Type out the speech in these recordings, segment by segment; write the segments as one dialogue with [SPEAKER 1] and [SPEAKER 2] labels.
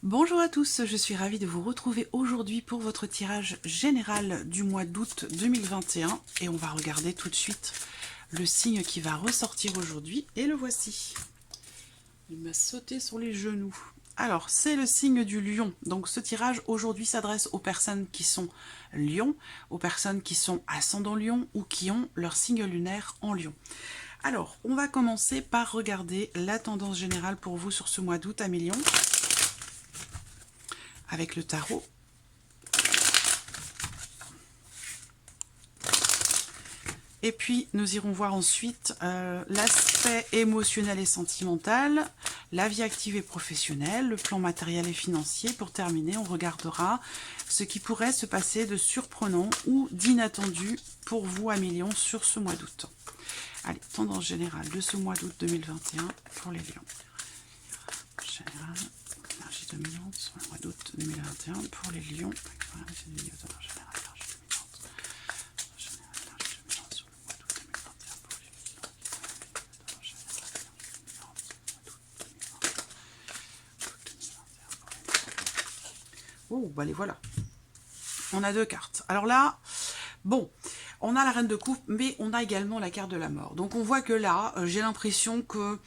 [SPEAKER 1] Bonjour à tous, je suis ravie de vous retrouver aujourd'hui pour votre tirage général du mois d'août 2021 et on va regarder tout de suite le signe qui va ressortir aujourd'hui et le voici. Il m'a sauté sur les genoux. Alors, c'est le signe du lion. Donc ce tirage aujourd'hui s'adresse aux personnes qui sont lion, aux personnes qui sont ascendant lion ou qui ont leur signe lunaire en lion. Alors, on va commencer par regarder la tendance générale pour vous sur ce mois d'août à millions. Avec le tarot. Et puis, nous irons voir ensuite l'aspect émotionnel et sentimental, la vie active et professionnelle, le plan matériel et financier. Pour terminer, on regardera ce qui pourrait se passer de surprenant ou d'inattendu pour vous à millions sur ce mois d'août. Allez, tendance générale de ce mois d'août 2021 pour les lions. Général. Énergie dominante sur le mois d'août 2021 pour les lions. Oh, bah les voilà. On a deux cartes. Alors là, bon, on a la reine de coupe, mais on a également la carte de la mort. Donc on voit que là, j'ai l'impression que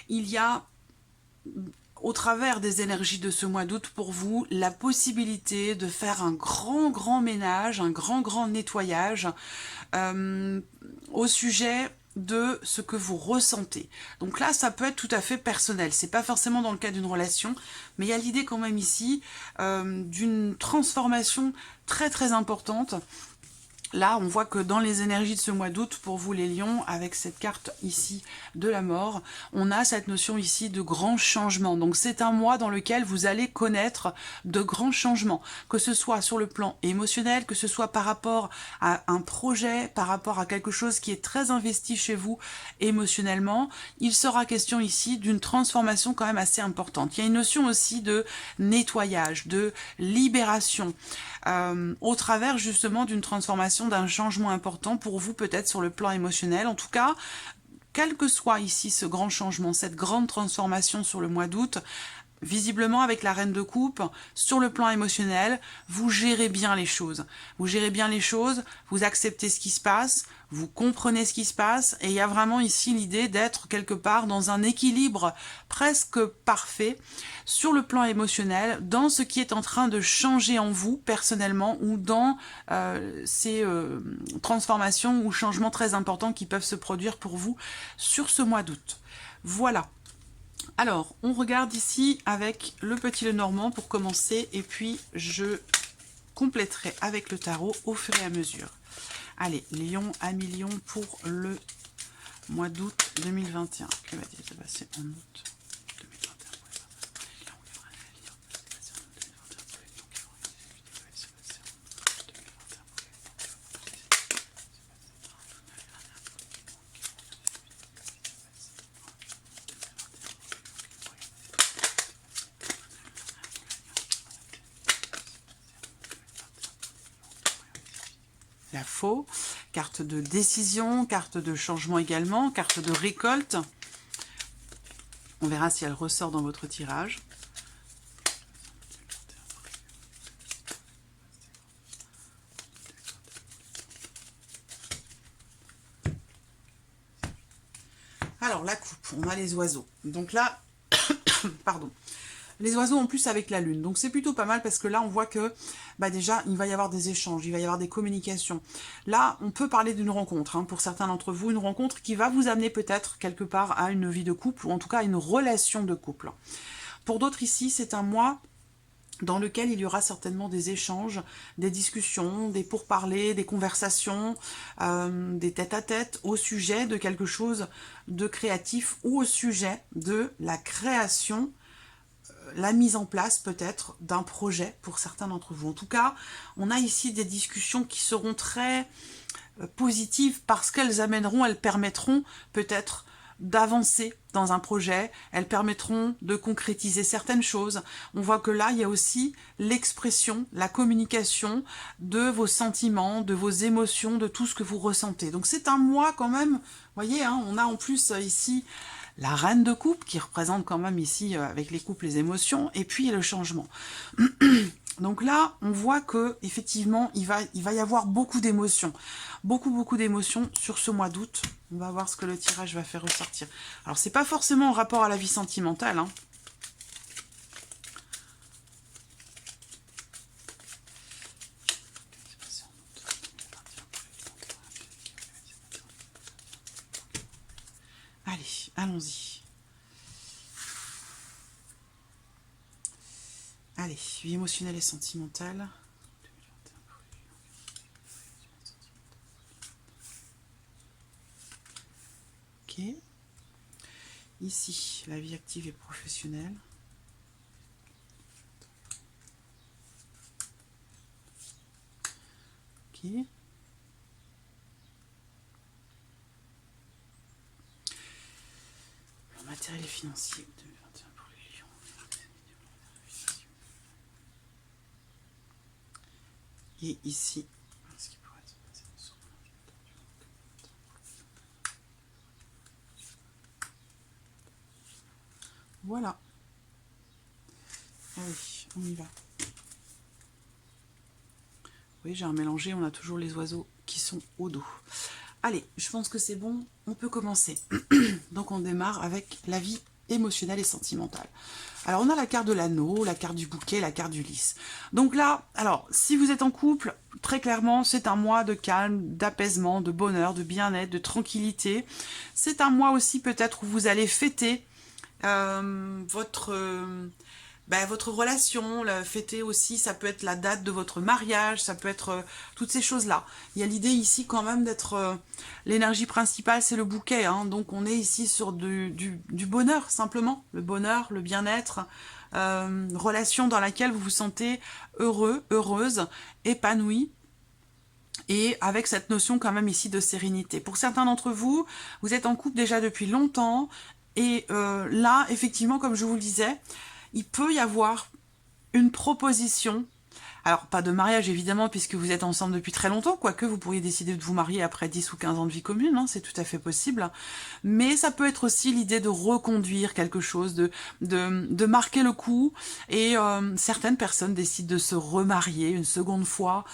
[SPEAKER 1] il y a, au travers des énergies de ce mois d'août pour vous, la possibilité de faire un grand ménage, un grand nettoyage au sujet de ce que vous ressentez. Donc là, ça peut être tout à fait personnel. C'est pas forcément dans le cas d'une relation, mais il y a l'idée quand même ici d'une transformation très importante. Là, on voit que dans les énergies de ce mois d'août, pour vous les lions, avec cette carte ici de la mort, on a cette notion ici de grand changement. Donc c'est un mois dans lequel vous allez connaître de grands changements, que ce soit sur le plan émotionnel, que ce soit par rapport à un projet, par rapport à quelque chose qui est très investi chez vous émotionnellement. Il sera question ici d'une transformation quand même assez importante. Il y a une notion aussi de nettoyage, de libération, au travers justement d'une transformation, d'un changement important pour vous peut-être sur le plan émotionnel. En tout cas, quel que soit ici ce grand changement, cette grande transformation sur le mois d'août, visiblement avec la reine de coupe, sur le plan émotionnel, vous gérez bien les choses. Vous gérez bien les choses, vous acceptez ce qui se passe, vous comprenez ce qui se passe, et il y a vraiment ici l'idée d'être quelque part dans un équilibre presque parfait sur le plan émotionnel, dans ce qui est en train de changer en vous personnellement, ou dans ces transformations ou changements très importants qui peuvent se produire pour vous sur ce mois d'août. Voilà. Alors, on regarde ici avec le petit Lenormand pour commencer, et puis je compléterai avec le tarot au fur et à mesure. Allez, lion à million pour le mois d'août 2021. Que va-t-il se passer en août 2021 pour les lions? La faux, carte de décision, carte de changement également, carte de récolte. On verra si elle ressort dans votre tirage. Alors, la coupe, on a les oiseaux. Donc là, pardon. Les oiseaux en plus avec la lune, donc c'est plutôt pas mal parce que là on voit que déjà il va y avoir des échanges, il va y avoir des communications. Là on peut parler d'une rencontre, hein, pour certains d'entre vous, une rencontre qui va vous amener peut-être quelque part à une vie de couple, ou en tout cas à une relation de couple. Pour d'autres ici c'est un mois dans lequel il y aura certainement des échanges, des discussions, des pourparlers, des conversations, des tête-à-tête au sujet de quelque chose de créatif, ou au sujet de la création, la mise en place peut-être d'un projet pour certains d'entre vous. En tout cas, on a ici des discussions qui seront très positives parce qu'elles amèneront, elles permettront peut-être d'avancer dans un projet, elles permettront de concrétiser certaines choses. On voit que là, il y a aussi l'expression, la communication de vos sentiments, de vos émotions, de tout ce que vous ressentez. Donc c'est un mois quand même, vous voyez, hein, on a en plus ici la reine de coupe, qui représente quand même ici, avec les coupes, les émotions, et puis le changement. Donc là, on voit que effectivement, il va y avoir beaucoup d'émotions. Beaucoup d'émotions sur ce mois d'août. On va voir ce que le tirage va faire ressortir. Alors, c'est pas forcément en rapport à la vie sentimentale, hein. Allez, allons-y. Allez, vie émotionnelle et sentimentale. Ok. Ici, la vie active et professionnelle. Ok. Le matériel et financier 2021 pour les lions. Et ici, ce qui pourrait être voilà. Allez, on y va. Oui, j'ai un mélangé, on a toujours les oiseaux qui sont au dos. Allez, je pense que c'est bon, on peut commencer. Donc on démarre avec la vie émotionnelle et sentimentale. Alors on a la carte de l'anneau, la carte du bouquet, la carte du lys. Donc là, alors si vous êtes en couple, très clairement c'est un mois de calme, d'apaisement, de bonheur, de bien-être, de tranquillité. C'est un mois aussi peut-être où vous allez fêter votre relation, fêter aussi, ça peut être la date de votre mariage, ça peut être toutes ces choses-là. Il y a l'idée ici quand même d'être... l'énergie principale, c'est le bouquet, hein, donc on est ici sur du bonheur, simplement. Le bonheur, le bien-être, relation dans laquelle vous vous sentez heureux, heureuse, épanoui. Et avec cette notion quand même ici de sérénité. Pour certains d'entre vous, vous êtes en couple déjà depuis longtemps. Et là, effectivement, comme je vous le disais, il peut y avoir une proposition. Alors, pas de mariage, évidemment, puisque vous êtes ensemble depuis très longtemps, quoique vous pourriez décider de vous marier après 10 ou 15 ans de vie commune, hein, c'est tout à fait possible. Mais ça peut être aussi l'idée de reconduire quelque chose, de marquer le coup. Et certaines personnes décident de se remarier une seconde fois,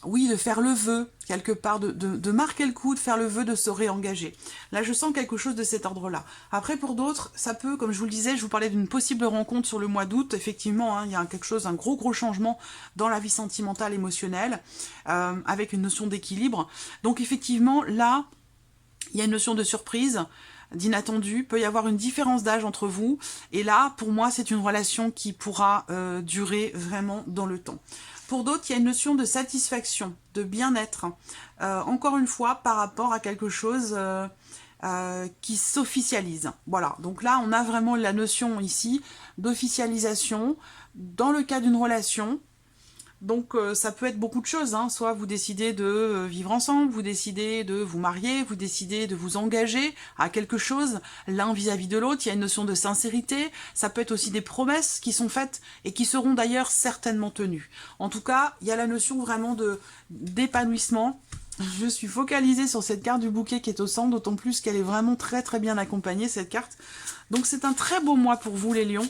[SPEAKER 1] oui, de faire le vœu, quelque part, de marquer le coup, de faire le vœu, de se réengager. Là, je sens quelque chose de cet ordre-là. Après, pour d'autres, ça peut, comme je vous le disais, je vous parlais d'une possible rencontre sur le mois d'août. Effectivement, hein, il y a quelque chose, un gros changement dans la vie sentimentale, émotionnelle, avec une notion d'équilibre. Donc, effectivement, là, il y a une notion de surprise, d'inattendu, peut y avoir une différence d'âge entre vous, et là, pour moi, c'est une relation qui pourra durer vraiment dans le temps. Pour d'autres, il y a une notion de satisfaction, de bien-être, encore une fois, par rapport à quelque chose qui s'officialise. Voilà, donc là, on a vraiment la notion ici d'officialisation dans le cas d'une relation. Donc ça peut être beaucoup de choses, hein. Soit vous décidez de vivre ensemble, vous décidez de vous marier, vous décidez de vous engager à quelque chose, l'un vis-à-vis de l'autre, il y a une notion de sincérité, ça peut être aussi des promesses qui sont faites et qui seront d'ailleurs certainement tenues. En tout cas, il y a la notion vraiment d'épanouissement. Je suis focalisée sur cette carte du bouquet qui est au centre, d'autant plus qu'elle est vraiment très bien accompagnée, cette carte. Donc c'est un très beau mois pour vous les lions,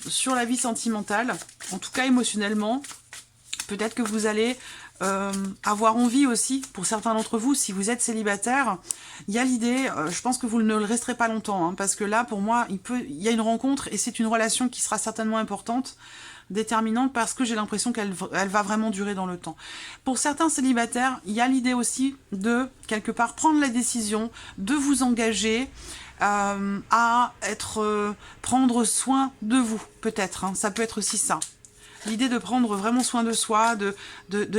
[SPEAKER 1] sur la vie sentimentale, en tout cas émotionnellement. Peut-être que vous allez avoir envie aussi, pour certains d'entre vous, si vous êtes célibataire, il y a l'idée, je pense que vous ne le resterez pas longtemps, hein, parce que là, pour moi, il y a une rencontre et c'est une relation qui sera certainement importante, déterminante, parce que j'ai l'impression qu'elle va vraiment durer dans le temps. Pour certains célibataires, il y a l'idée aussi de, quelque part, prendre la décision de vous engager, à prendre soin de vous, peut-être, hein, ça peut être aussi ça. L'idée de prendre vraiment soin de soi, de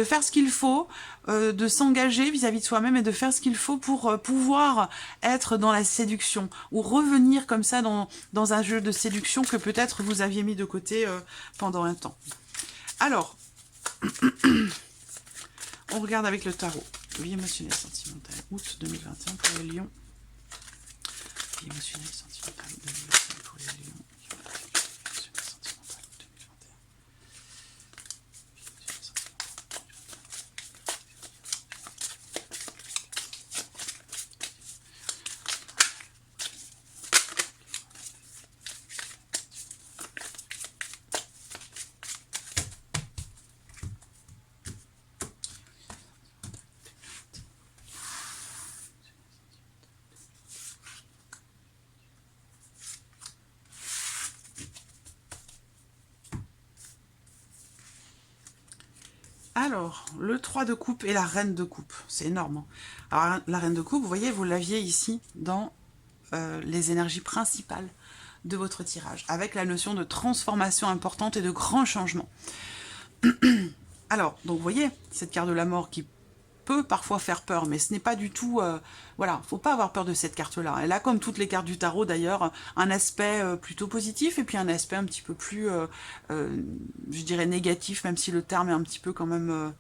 [SPEAKER 1] faire ce qu'il faut, de s'engager vis-à-vis de soi-même et de faire ce qu'il faut pour pouvoir être dans la séduction ou revenir comme ça dans un jeu de séduction que peut-être vous aviez mis de côté pendant un temps. Alors, on regarde avec le tarot. Vie émotionnelle sentimentale, août 2021 pour les lions. Vie émotionnelle sentimentale 2021 pour les lions. Alors, le 3 de coupe et la reine de coupe, c'est énorme. Hein. Alors, la reine de coupe, vous voyez, vous l'aviez ici dans les énergies principales de votre tirage, avec la notion de transformation importante et de grands changements. Alors, donc vous voyez, cette carte de la mort qui peut parfois faire peur, mais ce n'est pas du tout... voilà, faut pas avoir peur de cette carte-là. Elle a, comme toutes les cartes du tarot d'ailleurs, un aspect plutôt positif et puis un aspect un petit peu plus, je dirais, négatif, même si le terme est un petit peu quand même...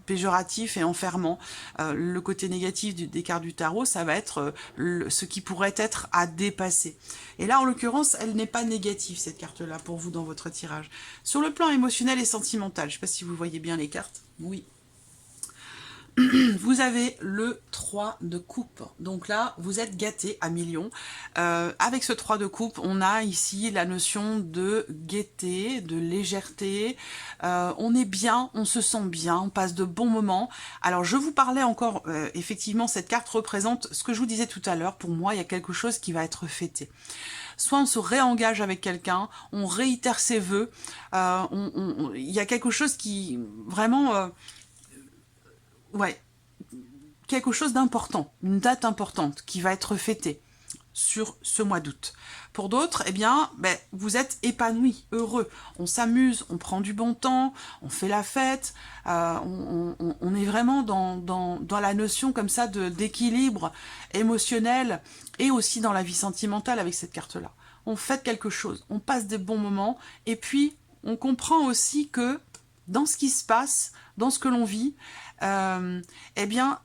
[SPEAKER 1] péjoratif et enfermant. Le côté négatif des cartes du tarot, ça va être ce qui pourrait être à dépasser. Et là, en l'occurrence, elle n'est pas négative, cette carte-là, pour vous dans votre tirage. Sur le plan émotionnel et sentimental, je ne sais pas si vous voyez bien les cartes. Oui. Vous avez le 3 de coupe. Donc là, vous êtes gâté à millions. Avec ce 3 de coupe, on a ici la notion de gaieté, de légèreté. On est bien, on se sent bien, on passe de bons moments. Alors, je vous parlais encore, effectivement, cette carte représente ce que je vous disais tout à l'heure. Pour moi, il y a quelque chose qui va être fêté. Soit on se réengage avec quelqu'un, on réitère ses vœux. Il y a quelque chose qui, vraiment... ouais, quelque chose d'important, une date importante qui va être fêtée sur ce mois d'août. Pour d'autres, eh bien, vous êtes épanouis, heureux. On s'amuse, on prend du bon temps, on fait la fête, on est vraiment dans la notion comme ça d'équilibre émotionnel et aussi dans la vie sentimentale avec cette carte-là. On fête quelque chose, on passe des bons moments et puis on comprend aussi que dans ce qui se passe, dans ce que l'on vit, eh bien,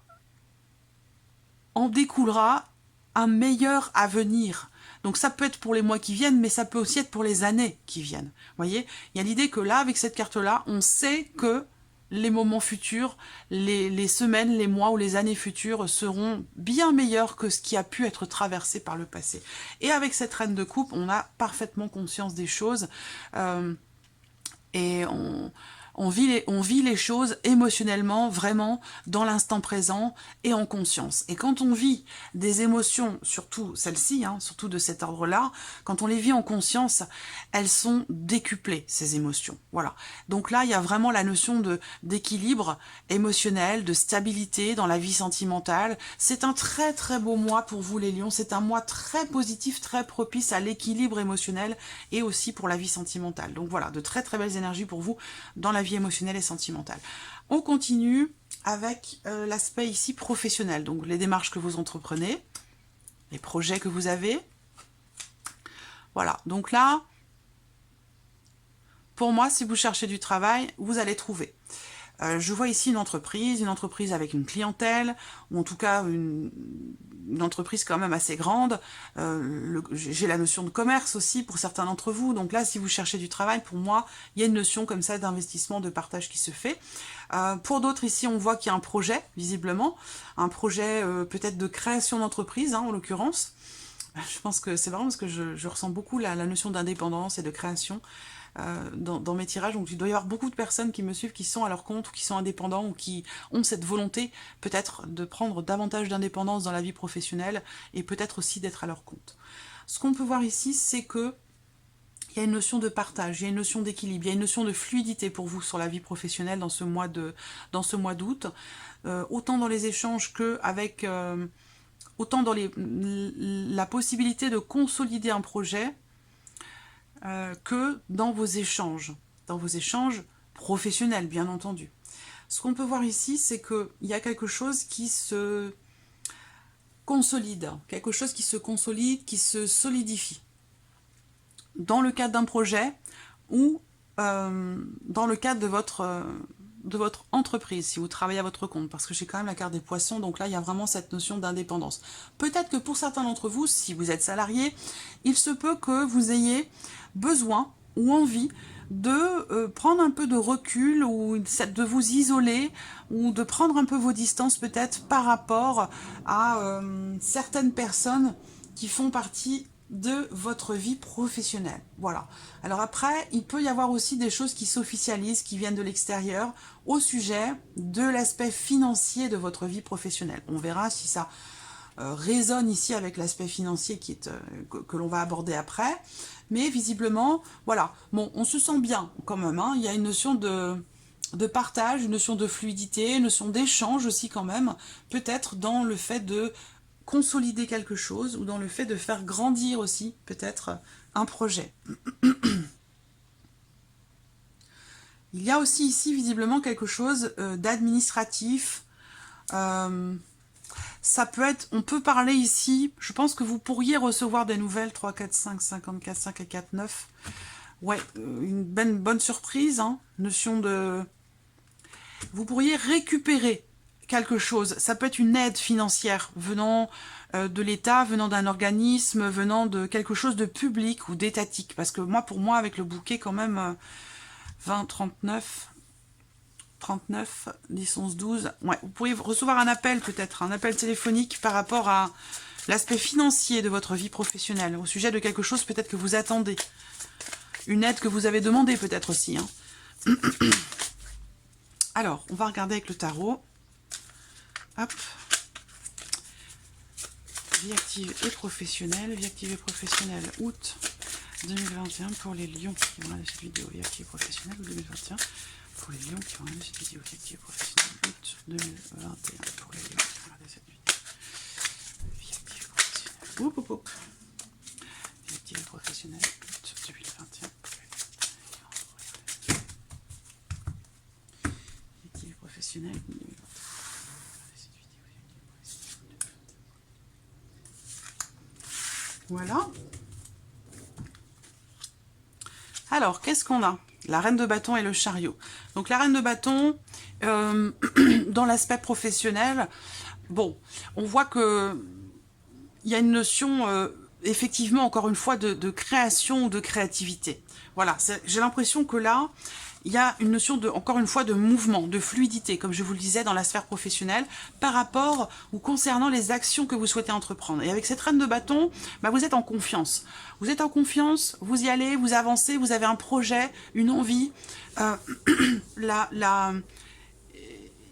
[SPEAKER 1] en découlera un meilleur avenir. Donc ça peut être pour les mois qui viennent, mais ça peut aussi être pour les années qui viennent. Vous voyez, il y a l'idée que là, avec cette carte-là, on sait que les moments futurs, les semaines, les mois ou les années futures seront bien meilleurs que ce qui a pu être traversé par le passé. Et avec cette reine de coupe, on a parfaitement conscience des choses et on vit les choses émotionnellement, vraiment, dans l'instant présent et en conscience. Et quand on vit des émotions, surtout celles-ci, hein, surtout de cet ordre-là, quand on les vit en conscience, elles sont décuplées, ces émotions. Voilà. Donc là, il y a vraiment la notion d'équilibre émotionnel, de stabilité dans la vie sentimentale. C'est un très très beau mois pour vous les lions. C'est un mois très positif, très propice à l'équilibre émotionnel et aussi pour la vie sentimentale. Donc voilà, de très très belles énergies pour vous dans la vie émotionnelle et sentimentale. On continue avec l'aspect ici professionnel, donc les démarches que vous entreprenez, les projets que vous avez. Voilà, donc là, pour moi, si vous cherchez du travail, vous allez trouver. Je vois ici une entreprise avec une clientèle, ou en tout cas une entreprise quand même assez grande. J'ai la notion de commerce aussi pour certains d'entre vous. Donc là, si vous cherchez du travail, pour moi, il y a une notion comme ça d'investissement, de partage qui se fait. Pour d'autres, ici, on voit qu'il y a un projet, visiblement. Un projet peut-être de création d'entreprise, hein, en l'occurrence. Je pense que c'est marrant parce que je ressens beaucoup la notion d'indépendance et de création. Dans mes tirages, donc il doit y avoir beaucoup de personnes qui me suivent, qui sont à leur compte, ou qui sont indépendants, ou qui ont cette volonté peut-être de prendre davantage d'indépendance dans la vie professionnelle, et peut-être aussi d'être à leur compte. Ce qu'on peut voir ici, c'est que il y a une notion de partage, il y a une notion d'équilibre, il y a une notion de fluidité pour vous sur la vie professionnelle dans ce mois d'août, autant dans les échanges que avec... autant dans la possibilité de consolider un projet, que dans vos échanges professionnels, bien entendu. Ce qu'on peut voir ici, c'est qu'il y a quelque chose qui se consolide, qui se solidifie. Dans le cadre d'un projet ou dans le cadre de votre entreprise, si vous travaillez à votre compte, parce que j'ai quand même la carte des poissons, donc là, il y a vraiment cette notion d'indépendance. Peut-être que pour certains d'entre vous, si vous êtes salarié, il se peut que vous ayez besoin ou envie de prendre un peu de recul ou de vous isoler ou de prendre un peu vos distances peut-être par rapport à certaines personnes qui font partie de votre vie professionnelle. Voilà. Alors après, il peut y avoir aussi des choses qui s'officialisent, qui viennent de l'extérieur, au sujet de l'aspect financier de votre vie professionnelle. On verra si ça résonne ici avec l'aspect financier qui est, que l'on va aborder après. Mais visiblement, voilà. Bon, on se sent bien quand même. Hein. Il y a une notion de partage, une notion de fluidité, une notion d'échange aussi quand même, peut-être dans le fait de consolider quelque chose ou dans le fait de faire grandir aussi peut-être un projet. Il y a aussi ici visiblement quelque chose d'administratif. Ça peut être, on peut parler ici, je pense que vous pourriez recevoir des nouvelles 3, 4, 5, 54, 5 et 4, 9. Ouais, une bonne surprise, hein, notion de... Vous pourriez récupérer quelque chose. Ça peut être une aide financière venant de l'État, venant d'un organisme, venant de quelque chose de public ou d'étatique. Parce que moi, pour moi, avec le bouquet, quand même, 20, 39, 10, 11, 12... Ouais, vous pourriez recevoir un appel peut-être, un appel téléphonique par rapport à l'aspect financier de votre vie professionnelle, au sujet de quelque chose peut-être que vous attendez. Une aide que vous avez demandée peut-être aussi, hein. Alors, on va regarder avec le tarot. Hop. Vie active et professionnelle. Vie active et professionnelle, août 2021 pour les lions qui vont regarder cette vidéo. Vie active et professionnelle, août 2021 pour les lions qui vont regarder cette vidéo. Vie active et professionnelle, août 2021 pour les lions qui vont regarder cette vidéo. Vie active et professionnelle. Oup, oup, oup. Vie active et professionnelle, août 2021 pour les lions qui vont regarder vie active et professionnelle. Voilà. Alors, qu'est-ce qu'on a? La reine de bâton et le chariot. Donc, la reine de bâton, dans l'aspect professionnel, bon, on voit que il y a une notion, effectivement, encore une fois, de création, de créativité. Voilà, j'ai l'impression que là, il y a une notion, encore une fois, de mouvement, de fluidité, comme je vous le disais, dans la sphère professionnelle, par rapport ou concernant les actions que vous souhaitez entreprendre. Et avec cette reine de bâton, bah, vous êtes en confiance. Vous êtes en confiance, vous y allez, vous avancez, vous avez un projet, une envie. Il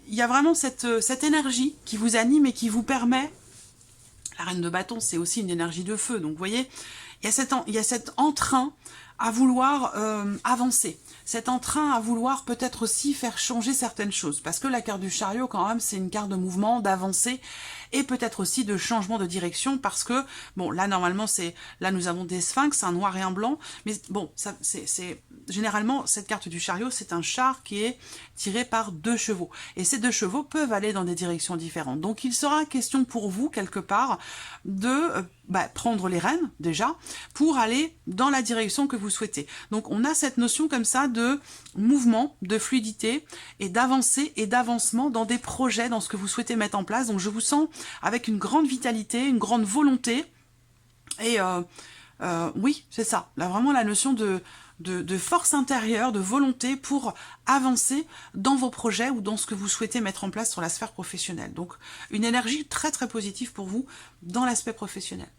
[SPEAKER 1] y a vraiment cette énergie qui vous anime et qui vous permet... La reine de bâton, c'est aussi une énergie de feu. Donc, vous voyez, il y a cet entrain à vouloir avancer. Cet entrain à vouloir peut-être aussi faire changer certaines choses. Parce que la carte du chariot, quand même, c'est une carte de mouvement, d'avancée et peut-être aussi de changement de direction. Parce que, bon, là, normalement, là, nous avons des sphinx, un noir et un blanc. Mais bon, généralement, cette carte du chariot, c'est un char qui est tiré par 2 chevaux. Et ces 2 chevaux peuvent aller dans des directions différentes. Donc, il sera question pour vous, quelque part, de prendre les rênes, déjà, pour aller dans la direction que vous souhaitez. Donc, on a cette notion comme ça de mouvement, de fluidité, et d'avancée et d'avancement dans des projets, dans ce que vous souhaitez mettre en place. Donc, je vous sens avec une grande vitalité, une grande volonté, et oui, c'est ça. Là, vraiment, la notion de force intérieure, de volonté pour avancer dans vos projets ou dans ce que vous souhaitez mettre en place sur la sphère professionnelle. Donc, une énergie très très positive pour vous dans l'aspect professionnel.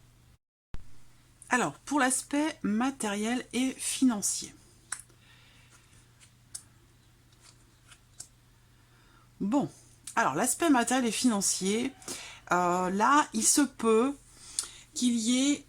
[SPEAKER 1] Alors, pour l'aspect matériel et financier. Bon, alors l'aspect matériel et financier, là, il se peut qu'il y ait,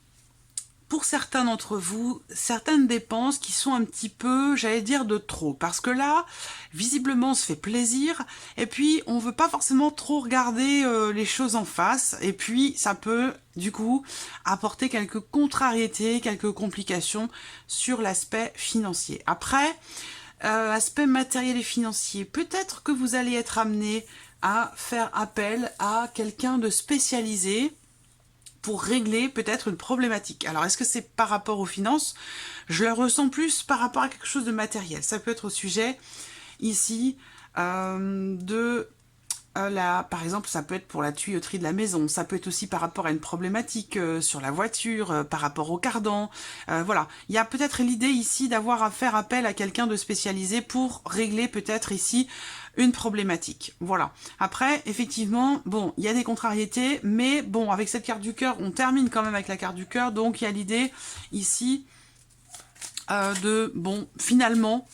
[SPEAKER 1] pour certains d'entre vous, certaines dépenses qui sont un petit peu, j'allais dire, de trop. Parce que là, visiblement, on se fait plaisir. Et puis, on veut pas forcément trop regarder les choses en face. Et puis, ça peut, du coup, apporter quelques contrariétés, quelques complications sur l'aspect financier. Après, aspect matériel et financier, peut-être que vous allez être amené à faire appel à quelqu'un de spécialisé pour régler peut-être une problématique. Alors, est-ce que c'est par rapport aux finances? Je le ressens plus par rapport à quelque chose de matériel. Ça peut être au sujet, ici, par exemple, ça peut être pour la tuyauterie de la maison. Ça peut être aussi par rapport à une problématique sur la voiture, par rapport au cardan. Voilà. Il y a peut-être l'idée ici d'avoir à faire appel à quelqu'un de spécialisé pour régler peut-être ici une problématique. Voilà. Après, effectivement, bon, il y a des contrariétés, mais bon, avec cette carte du cœur, on termine quand même avec la carte du cœur, donc il y a l'idée ici finalement,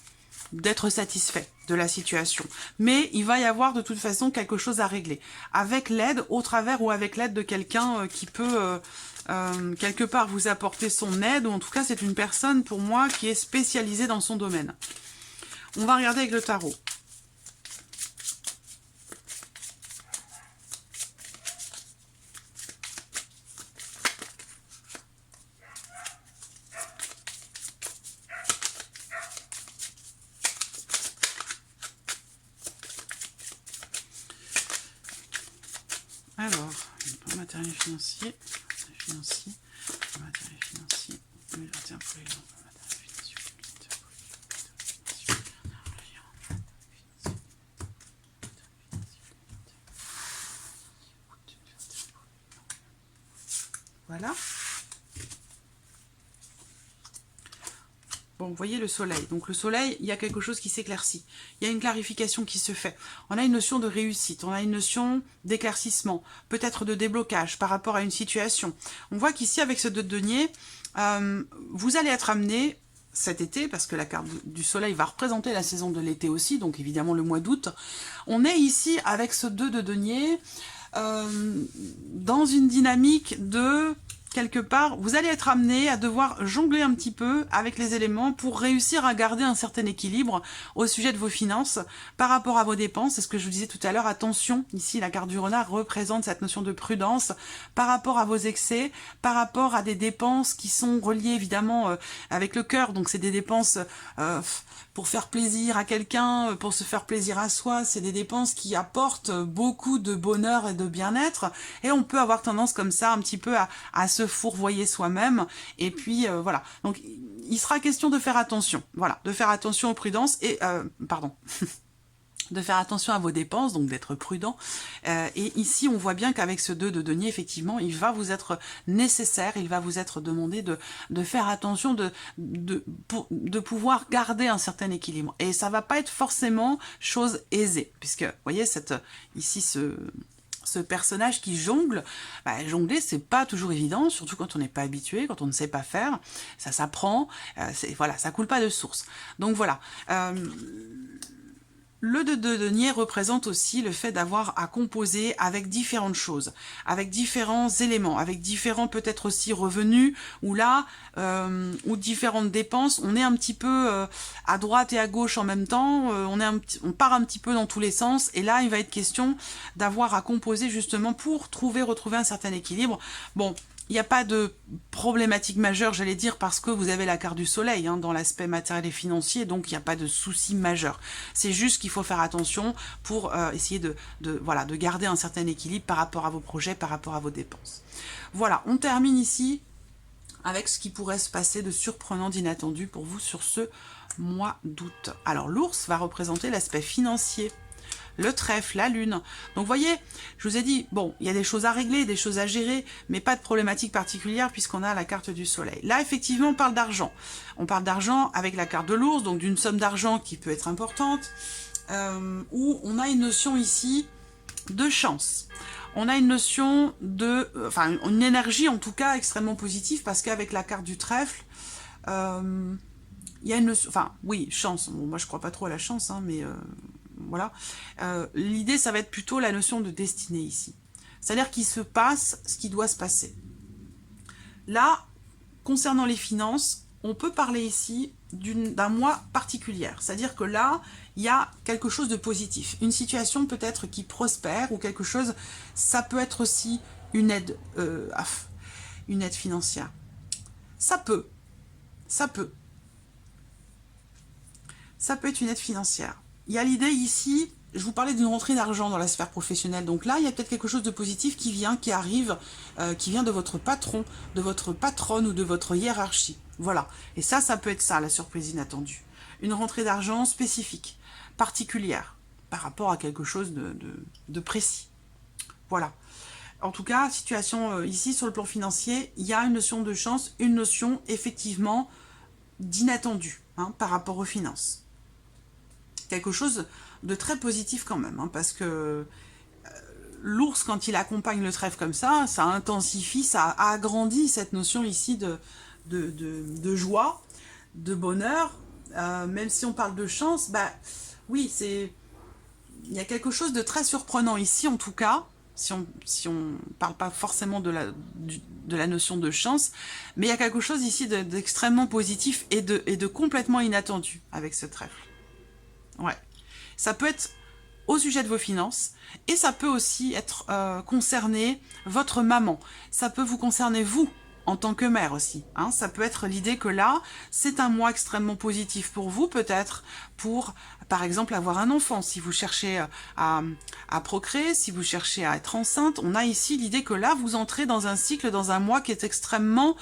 [SPEAKER 1] d'être satisfait de la situation. Mais il va y avoir de toute façon quelque chose à régler. Avec l'aide, au travers ou avec l'aide de quelqu'un qui peut quelque part vous apporter son aide, ou en tout cas c'est une personne pour moi qui est spécialisée dans son domaine. On va regarder avec le tarot. Alors, matériel financier, matériel financier, 2021 pour les gens, matériel financier, voilà. Bon, vous voyez le soleil. Donc le soleil, il y a quelque chose qui s'éclaircit. Il y a une clarification qui se fait. On a une notion de réussite, on a une notion d'éclaircissement, peut-être de déblocage par rapport à une situation. On voit qu'ici, avec ce 2 de denier, vous allez être amené cet été, parce que la carte du soleil va représenter la saison de l'été aussi, donc évidemment le mois d'août. On est ici avec ce 2 de denier dans une dynamique de... quelque part, vous allez être amené à devoir jongler un petit peu avec les éléments pour réussir à garder un certain équilibre au sujet de vos finances par rapport à vos dépenses. C'est ce que je vous disais tout à l'heure, attention, ici la carte du renard représente cette notion de prudence par rapport à vos excès, par rapport à des dépenses qui sont reliées évidemment avec le cœur, donc c'est des dépenses pour faire plaisir à quelqu'un, pour se faire plaisir à soi, c'est des dépenses qui apportent beaucoup de bonheur et de bien-être, et on peut avoir tendance comme ça un petit peu à se fourvoyer soi-même, et puis voilà. Donc il sera question de faire attention, voilà, de faire attention aux prudences, et pardon, de faire attention à vos dépenses, donc d'être prudent. Et ici, on voit bien qu'avec ce 2 de denier, effectivement, il va vous être nécessaire, il va vous être demandé de faire attention, de pouvoir garder un certain équilibre. Et ça va pas être forcément chose aisée, puisque, vous voyez, ici, ce personnage qui jongle, jongler, c'est pas toujours évident, surtout quand on n'est pas habitué, quand on ne sait pas faire. Ça s'apprend, voilà, ça coule pas de source. Donc voilà. Le 2 de denier représente aussi le fait d'avoir à composer avec différentes choses, avec différents éléments, avec différents peut-être aussi revenus, ou là, ou différentes dépenses. On est un petit peu à droite et à gauche en même temps, on part un petit peu dans tous les sens, et là, il va être question d'avoir à composer justement pour retrouver un certain équilibre. Bon, il n'y a pas de problématique majeure, j'allais dire, parce que vous avez la carte du soleil dans l'aspect matériel et financier, donc il n'y a pas de souci majeur. C'est juste qu'il faut faire attention pour essayer voilà, de garder un certain équilibre par rapport à vos projets, par rapport à vos dépenses. Voilà, on termine ici avec ce qui pourrait se passer de surprenant, d'inattendu pour vous sur ce mois d'août. Alors l'ours va représenter l'aspect financier, le trèfle, la lune. Donc vous voyez, je vous ai dit, bon, il y a des choses à régler, des choses à gérer, mais pas de problématique particulière puisqu'on a la carte du soleil. Là, effectivement, on parle d'argent. On parle d'argent avec la carte de l'ours, donc d'une somme d'argent qui peut être importante, où on a une notion ici de chance. On a une notion de... enfin, une énergie en tout cas extrêmement positive parce qu'avec la carte du trèfle, il y a une notion... enfin, oui, chance. Bon, moi, je crois pas trop à la chance, mais... voilà. L'idée, ça va être plutôt la notion de destinée ici. C'est-à-dire qu'il se passe ce qui doit se passer. Là, concernant les finances, on peut parler ici d'un mois particulier. C'est-à-dire que là, il y a quelque chose de positif. Une situation peut-être qui prospère ou quelque chose, ça peut être aussi une aide financière. Ça peut être une aide financière. Il y a l'idée ici, je vous parlais d'une rentrée d'argent dans la sphère professionnelle, donc là, il y a peut-être quelque chose de positif qui arrive, qui vient de votre patron, de votre patronne ou de votre hiérarchie. Voilà, et ça peut être ça, la surprise inattendue. Une rentrée d'argent spécifique, particulière, par rapport à quelque chose de précis. Voilà. En tout cas, situation ici, sur le plan financier, il y a une notion de chance, une notion, effectivement, d'inattendu, par rapport aux finances. Quelque chose de très positif quand même, parce que l'ours, quand il accompagne le trèfle comme ça intensifie, ça agrandit cette notion ici de joie, de bonheur, même si on parle de chance, oui, il y a quelque chose de très surprenant ici, en tout cas, si on parle pas forcément de la notion de chance, mais il y a quelque chose ici d'extrêmement positif et de complètement inattendu avec ce trèfle. Ouais, ça peut être au sujet de vos finances et ça peut aussi être concerner votre maman. Ça peut vous concerner vous, en tant que mère aussi. Hein. Ça peut être l'idée que là, c'est un mois extrêmement positif pour vous, peut-être pour, par exemple, avoir un enfant. Si vous cherchez à procréer, si vous cherchez à être enceinte, on a ici l'idée que là, vous entrez dans un cycle, dans un mois qui est extrêmement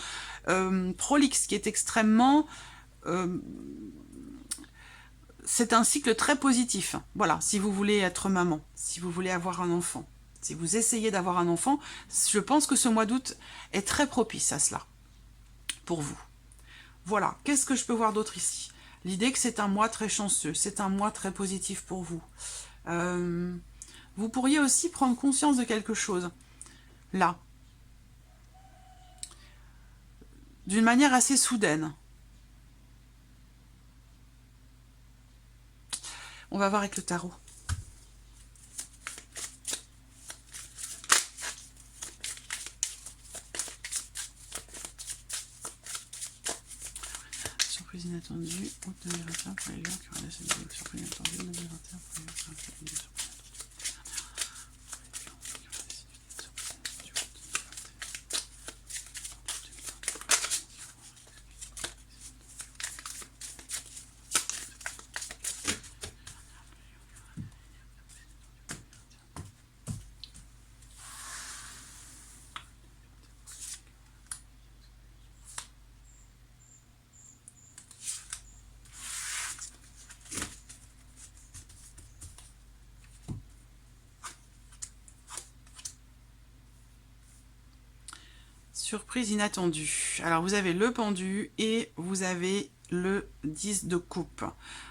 [SPEAKER 1] prolixe, qui est extrêmement... c'est un cycle très positif. Voilà, si vous voulez être maman, si vous voulez avoir un enfant. Si vous essayez d'avoir un enfant, je pense que ce mois d'août est très propice à cela, pour vous. Voilà, qu'est-ce que je peux voir d'autre ici? L'idée que c'est un mois très chanceux, c'est un mois très positif pour vous. Vous pourriez aussi prendre conscience de quelque chose, là, d'une manière assez soudaine. On va voir avec le tarot. Surprise inattendue, août 2021 pour les gens qui ont laissé des surprises inattendues, 2021 pour les gens qui ont laissé des surprises. Surprise inattendue. Alors, vous avez le pendu et vous avez le 10 de coupe.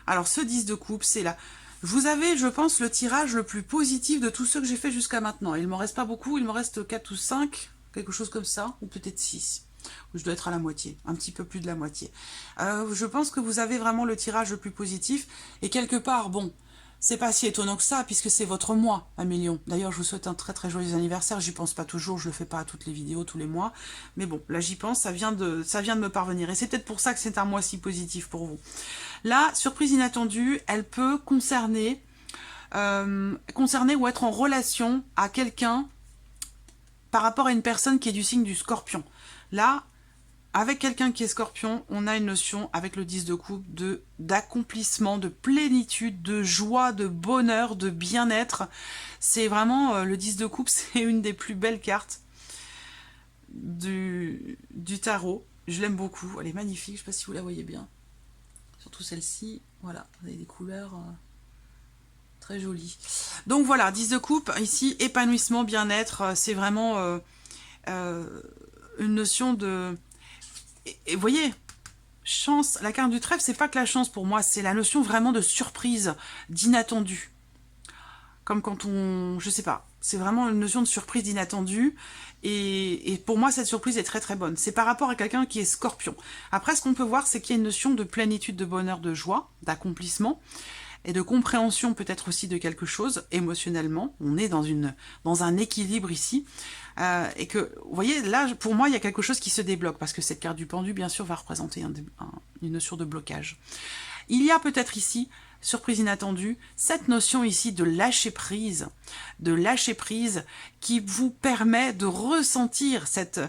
[SPEAKER 1] Alors, ce 10 de coupe, c'est là. Vous avez, je pense, le tirage le plus positif de tous ceux que j'ai fait jusqu'à maintenant. Il ne m'en reste pas beaucoup, il me reste 4 ou 5, quelque chose comme ça, ou peut-être 6. Je dois être à la moitié, un petit peu plus de la moitié. Je pense que vous avez vraiment le tirage le plus positif. Et quelque part, bon... c'est pas si étonnant que ça, puisque c'est votre mois, 1 million. D'ailleurs, je vous souhaite un très très joyeux anniversaire. J'y pense pas toujours, je le fais pas à toutes les vidéos, tous les mois. Mais bon, là j'y pense, ça vient de me parvenir. Et c'est peut-être pour ça que c'est un mois si positif pour vous. Là, surprise inattendue, elle peut concerner ou être en relation à quelqu'un par rapport à une personne qui est du signe du Scorpion. Là, avec quelqu'un qui est Scorpion, on a une notion, avec le 10 de coupe, d'accomplissement, de plénitude, de joie, de bonheur, de bien-être. C'est vraiment, le 10 de coupe, c'est une des plus belles cartes du tarot. Je l'aime beaucoup, elle est magnifique, je ne sais pas si vous la voyez bien. Surtout celle-ci, voilà, vous avez des couleurs très jolies. Donc voilà, 10 de coupe, ici, épanouissement, bien-être, c'est vraiment une notion de... Et vous voyez, chance, la carte du trèfle, c'est pas que la chance pour moi, c'est la notion vraiment de surprise, d'inattendu. Comme quand on... je sais pas, c'est vraiment une notion de surprise, d'inattendu. Et pour moi, cette surprise est très très bonne. C'est par rapport à quelqu'un qui est Scorpion. Après, ce qu'on peut voir, c'est qu'il y a une notion de plénitude, de bonheur, de joie, d'accomplissement et de compréhension peut-être aussi de quelque chose émotionnellement. On est dans un équilibre ici. Et que, vous voyez, là, pour moi, il y a quelque chose qui se débloque, parce que cette carte du pendu, bien sûr, va représenter une notion de blocage. Il y a peut-être ici, surprise inattendue, cette notion ici de lâcher prise qui vous permet de ressentir cet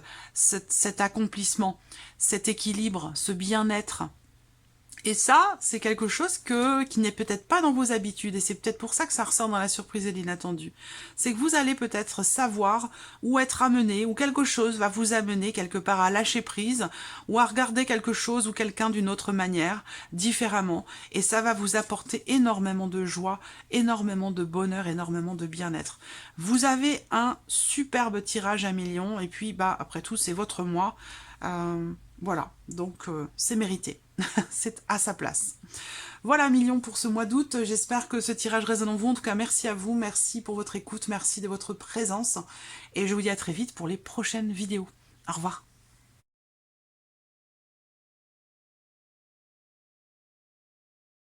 [SPEAKER 1] accomplissement, cet équilibre, ce bien-être. Et ça, c'est quelque chose qui n'est peut-être pas dans vos habitudes, et c'est peut-être pour ça que ça ressort dans la surprise et l'inattendu. C'est que vous allez peut-être savoir ou être amené, ou quelque chose va vous amener quelque part à lâcher prise, ou à regarder quelque chose ou quelqu'un d'une autre manière, différemment, et ça va vous apporter énormément de joie, énormément de bonheur, énormément de bien-être. Vous avez un superbe tirage 1 million, et puis bah après tout, c'est votre mois. Voilà, donc c'est mérité, c'est à sa place. Voilà 1 million pour ce mois d'août, j'espère que ce tirage résonne en vous. En tout cas, merci à vous, merci pour votre écoute, merci de votre présence, et je vous dis à très vite pour les prochaines vidéos. Au revoir.